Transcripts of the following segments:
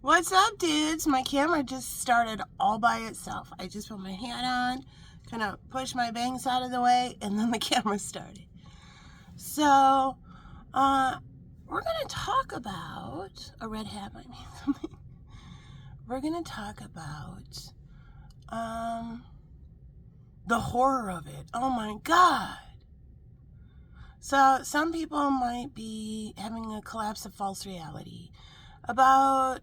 What's up, dudes? My camera just started all by itself. I just put my hand on, kind of pushed my bangs out of the way, and then the camera started. So, we're going to talk about a red hat might mean something. We're going to talk about the horror of it. Oh my God. So some people might be having a collapse of false reality about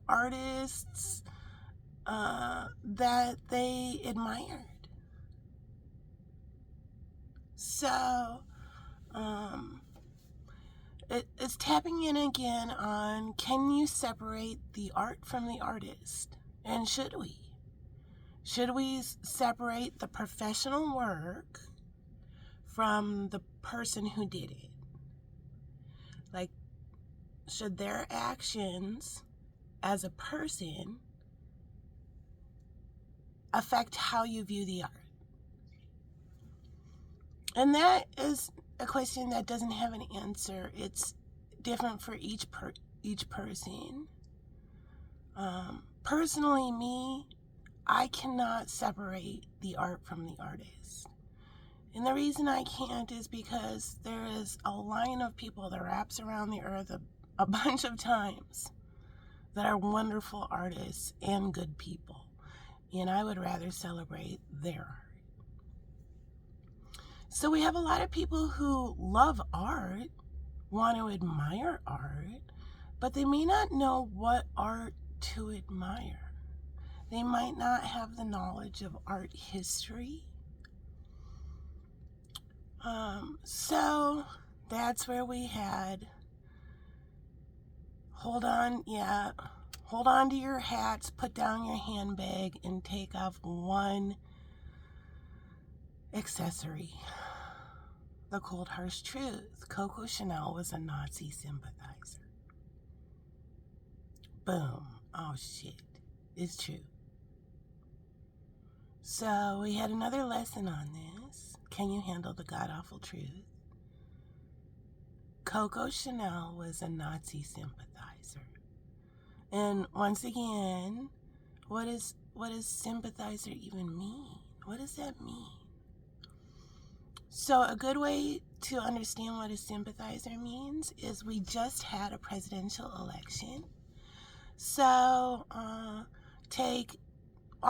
artists that they admired. So it's tapping in again on, can you separate the art from the artist? And should we? Should we separate the professional work from the person who did it? Like, should their actions as a person affect how you view the art? And that is a question that doesn't have an answer. It's different for each person. Personally, me, I cannot separate the art from the artist. And the reason I can't is because there is a line of people that wraps around the earth a bunch of times that are wonderful artists and good people. And I would rather celebrate their art. So we have a lot of people who love art, want to admire art, but they may not know what art to admire. They might not have the knowledge of art history. So that's where we had, hold on to your hats, put down your handbag, and take off one accessory. The cold, harsh truth. Coco Chanel was a Nazi sympathizer. Boom. Oh shit. It's true. So we had another lesson on this. Can you handle the god-awful truth? Coco Chanel was a Nazi sympathizer. And once again, what does sympathizer even mean? What does that mean? So a good way to understand what a sympathizer means is we just had a presidential election. So I'll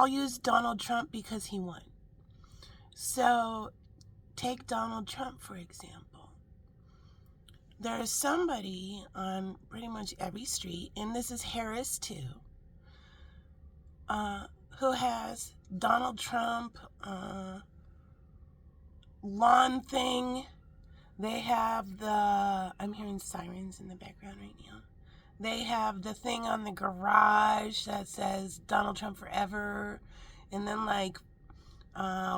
use Donald Trump because he won. So take Donald Trump, for example. There is somebody on pretty much every street, and this is Harris too, who has Donald Trump lawn thing. They have I'm hearing sirens in the background right now. They have the thing on the garage that says Donald Trump forever. And then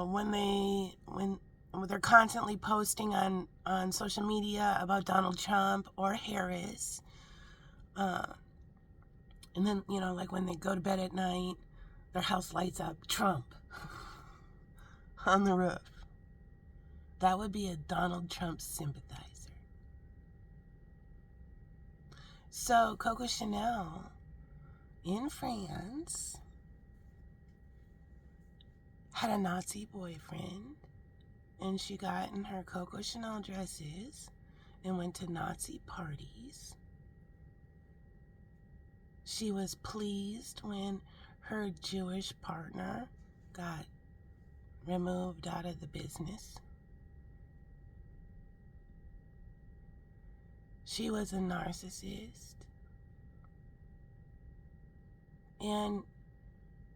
when they're constantly posting on social media about Donald Trump or Harris. And then, when they go to bed at night, their house lights up Trump on the roof. That would be a Donald Trump sympathizer. So Coco Chanel in France had a Nazi boyfriend, and she got in her Coco Chanel dresses and went to Nazi parties. She was pleased when her Jewish partner got removed out of the business. She was a narcissist. And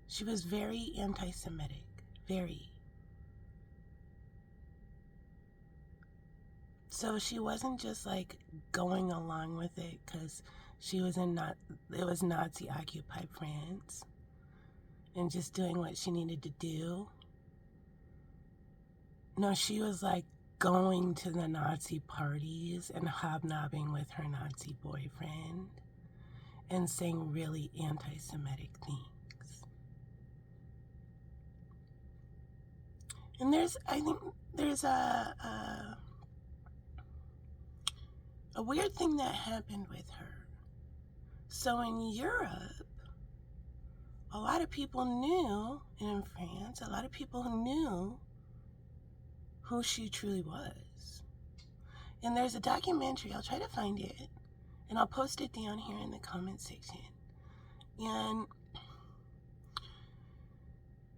she was very anti-Semitic. Very. So she wasn't just going along with it because it was Nazi occupied France and just doing what she needed to do. No, she was going to the Nazi parties and hobnobbing with her Nazi boyfriend and saying really anti-Semitic things. And I think there's a weird thing that happened with her. So in Europe, a lot of people knew, and in France, a lot of people knew who she truly was. And there's a documentary, I'll try to find it, and I'll post it down here in the comment section. And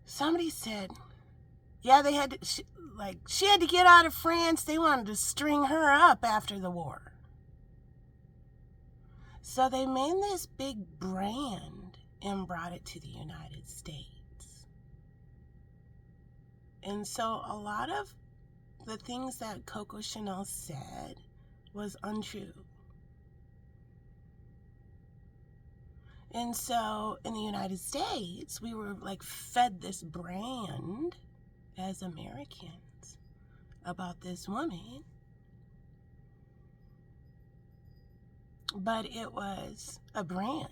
somebody said, yeah, they had to, she had to get out of France. They wanted to string her up after the war. So they made this big brand and brought it to the United States. And so a lot of the things that Coco Chanel said was untrue. And so in the United States, we were fed this brand as Americans about this woman. But it was a brand.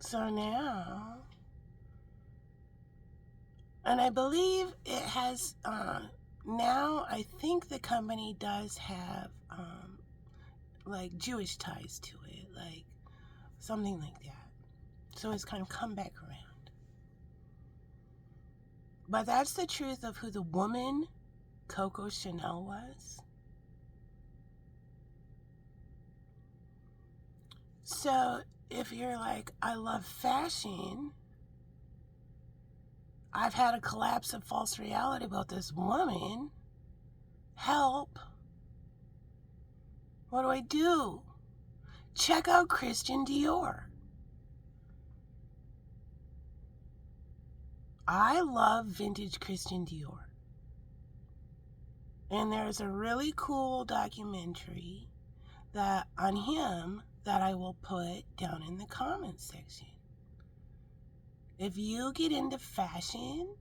So now, and I believe it has, now I think the company does have Jewish ties to it, something like that. So it's kind of come back around. But that's the truth of who the woman Coco Chanel was. So if you're I love fashion, I've had a collapse of false reality about this woman, help, what do I do? Check out Christian Dior. I love vintage Christian Dior. And there's a really cool documentary on him that I will put down in the comments section. If you get into fashion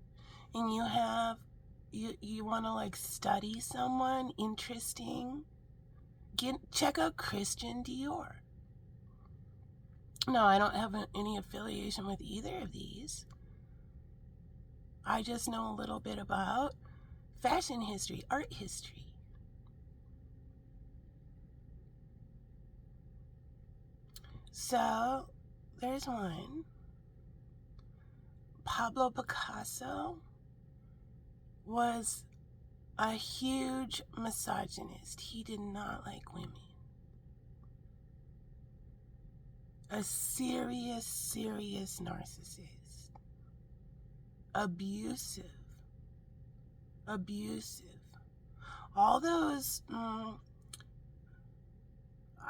and you want to study someone interesting, check out Christian Dior. No, I don't have any affiliation with either of these. I just know a little bit about fashion history, art history. So, there's one. Pablo Picasso was a huge misogynist. He did not like women. A serious, serious narcissist. Abusive. All those,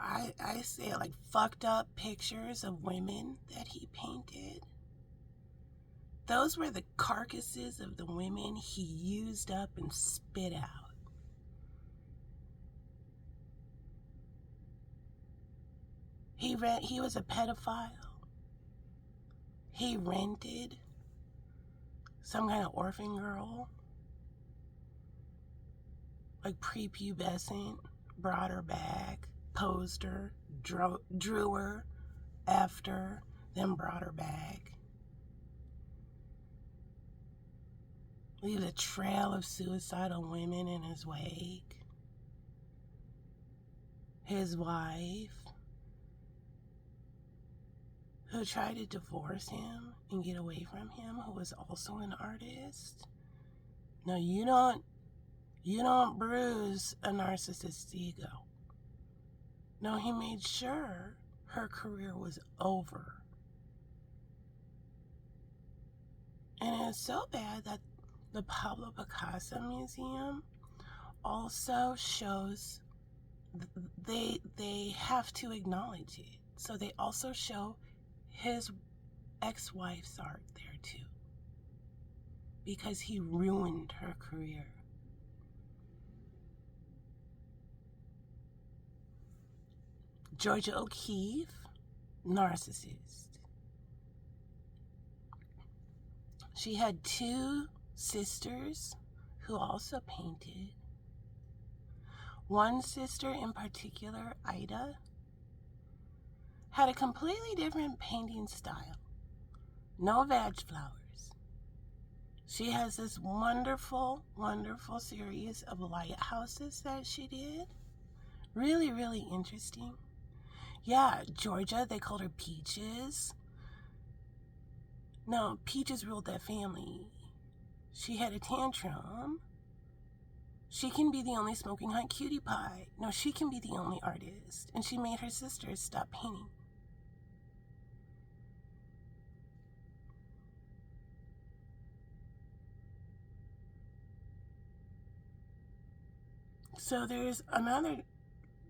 I say fucked up pictures of women that he painted. Those were the carcasses of the women he used up and spit out. He was a pedophile. He rented some kind of orphan girl, prepubescent, brought her back, posed her, drew her after, then brought her back. Leave a trail of suicidal women in his wake. His wife, who tried to divorce him and get away from him, who was also an artist. No, you don't bruise a narcissist's ego. No, he made sure her career was over. And it's so bad that the Pablo Picasso Museum also shows, they have to acknowledge it. So they also show his ex-wife's art there too, because he ruined her career. Georgia O'Keeffe, narcissist. She had 2 sisters who also painted. One sister in particular, Ida, had a completely different painting style. No veg flowers. She has this wonderful, wonderful series of lighthouses that she did, Really, really interesting. Yeah, Georgia, they called her Peaches. No, Peaches ruled that family. She had a tantrum. She can be the only smoking hot cutie pie. No, she can be the only artist. And she made her sisters stop painting. So there's another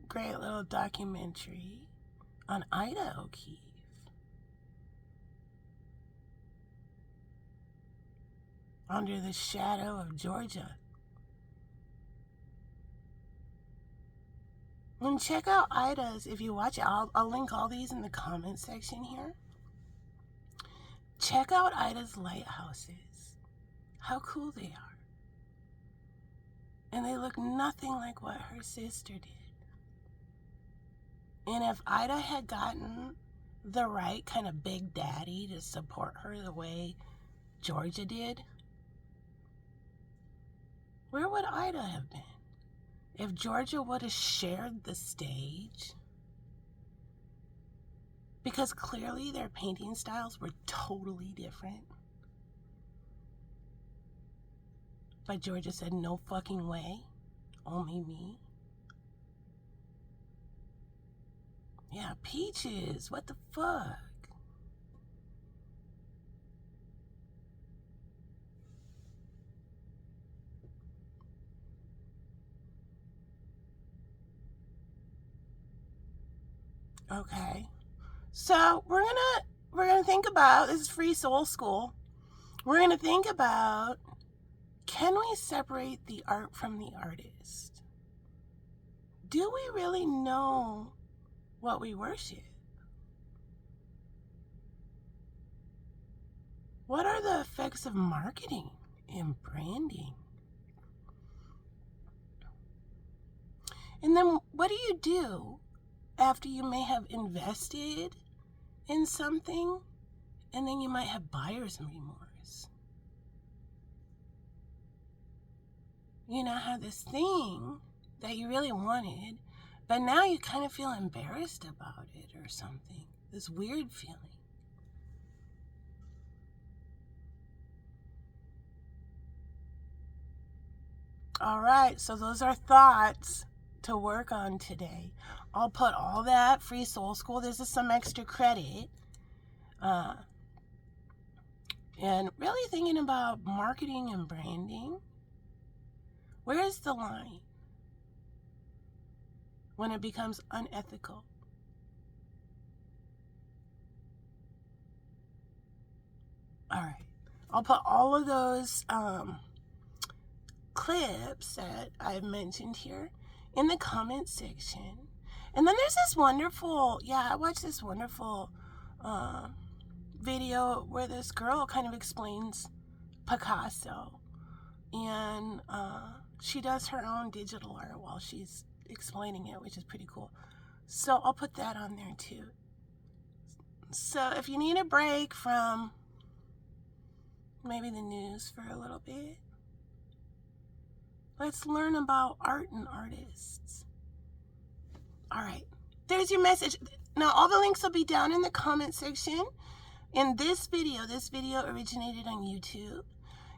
great little documentary on Ida O'Keefe. Under the Shadow of Georgia. And check out Ida's, if you watch it, I'll link all these in the comment section here. Check out Ida's lighthouses. How cool they are. And they look nothing like what her sister did. And if Ida had gotten the right kind of big daddy to support her the way Georgia did, where would Ida have been? If Georgia would have shared the stage, because clearly their painting styles were totally different. But Georgia said, no fucking way, only me. Yeah, Peaches, what the fuck? Okay, so we're gonna think about, this is Free Soul School. We're gonna think about, can we separate the art from the artist? Do we really know what we worship? What are the effects of marketing and branding? And then what do you do after you may have invested in something and then you might have buyer's remorse? You now have this thing that you really wanted, but now you kind of feel embarrassed about it or something. This weird feeling. All right, so those are thoughts to work on today. I'll put all that, Free Soul School. This is some extra credit. And really thinking about marketing and branding. Where is the line when it becomes unethical? All right, I'll put all of those clips that I've mentioned here in the comment section. And then there's this wonderful, I watched this wonderful video where this girl kind of explains Picasso. And she does her own digital art while she's explaining it, which is pretty cool. So I'll put that on there too. So if you need a break from maybe the news for a little bit, let's learn about art and artists. All right, there's your message. Now all the links will be down in the comment section. In this video originated on YouTube.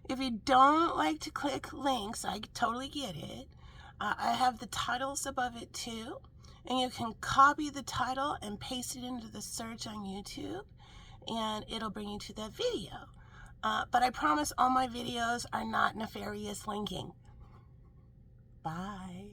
If you don't like to click links, I totally get it. I have the titles above it too. And you can copy the title and paste it into the search on YouTube. And it'll bring you to that video. But I promise all my videos are not nefarious linking. Bye.